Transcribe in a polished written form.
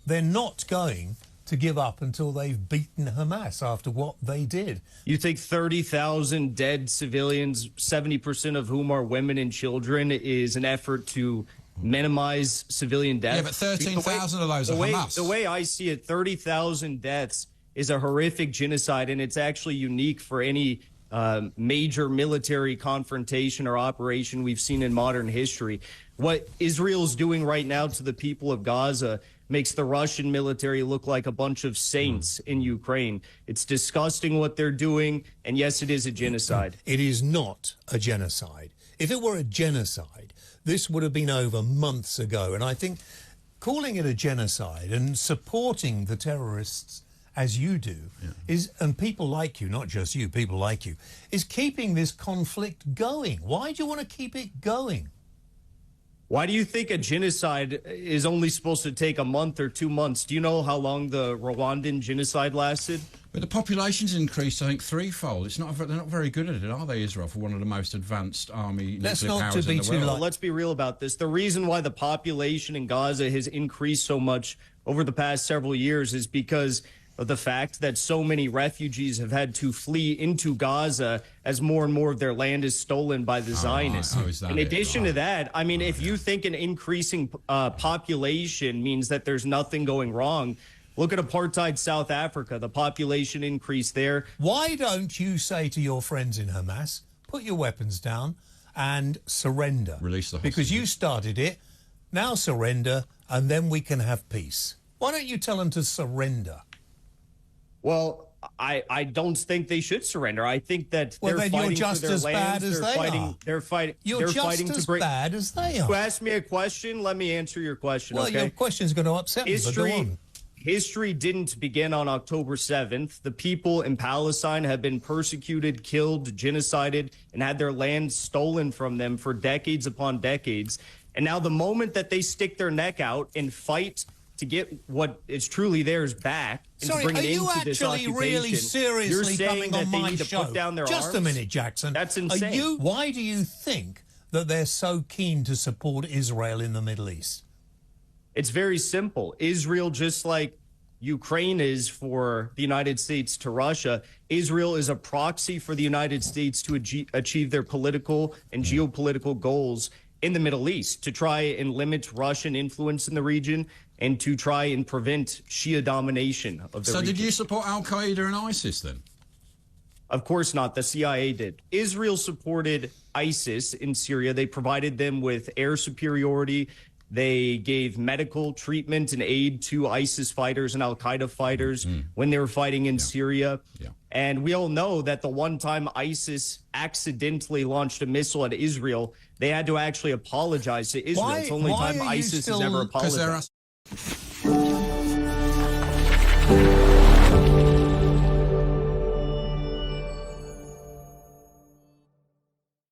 they're not going to give up until they've beaten Hamas after what they did. You think 30,000 dead civilians, 70% of whom are women and children, is an effort to minimize civilian deaths? Yeah, but 13,000 of those are Hamas. The way I see it, 30,000 deaths is a horrific genocide, and it's actually unique for any major military confrontation or operation we've seen in modern history. What Israel's doing right now to the people of Gaza makes the Russian military look like a bunch of saints in Ukraine. It's disgusting what they're doing, and yes, it is a genocide. It is not a genocide. If it were a genocide, this would have been over months ago. And I think calling it a genocide and supporting the terrorists as you do is, and people like you, not just you, people like you, is keeping this conflict going. Why do you want to keep it going? Why do you think a genocide is only supposed to take a month or 2 months? Do you know how long the Rwandan genocide lasted? But the population's increased, I think, threefold. It's not. They're not very good at it, are they, Israel, for one of the most advanced army nuclear powers in the world? Well, let's be real about this. The reason why the population in Gaza has increased so much over the past several years is because of the fact that so many refugees have had to flee into Gaza as more and more of their land is stolen by the Zionists. In addition to that, I mean, if you think an increasing population means that there's nothing going wrong, look at apartheid South Africa. The population increased there. Why don't you say to your friends in Hamas, put your weapons down and surrender? Release the hostages. Because you started it. Now surrender, and then we can have peace. Why don't you tell them to surrender? Well, I don't think they should surrender. I think that they're fighting for their lands. They're fighting. You're just as bad as they are. You asked me a question. Let me answer your question. Well, okay? your question's going to upset me. But go on. History didn't begin on October 7th. The people in Palestine have been persecuted, killed, genocided, and had their land stolen from them for decades upon decades. And now the moment that they stick their neck out and fight to get what is truly theirs back and to bring it into this occupation, really seriously you're saying coming on that they my need to show? put down their Just arms? a minute, Jackson. That's insane. Why do you think that they're so keen to support Israel in the Middle East? It's very simple. Israel, just like Ukraine is for the United States to Russia, Israel is a proxy for the United States to achieve their political and geopolitical goals in the Middle East, to try and limit Russian influence in the region and to try and prevent Shia domination of the region. So did you support Al-Qaeda and ISIS then? Of course not. The CIA did. Israel supported ISIS in Syria. They provided them with air superiority. They gave medical treatment and aid to ISIS fighters and Al-Qaeda fighters when they were fighting in Syria. And we all know that the one time ISIS accidentally launched a missile at Israel, they had to actually apologize to Israel. It's the only time ISIS has ever apologized.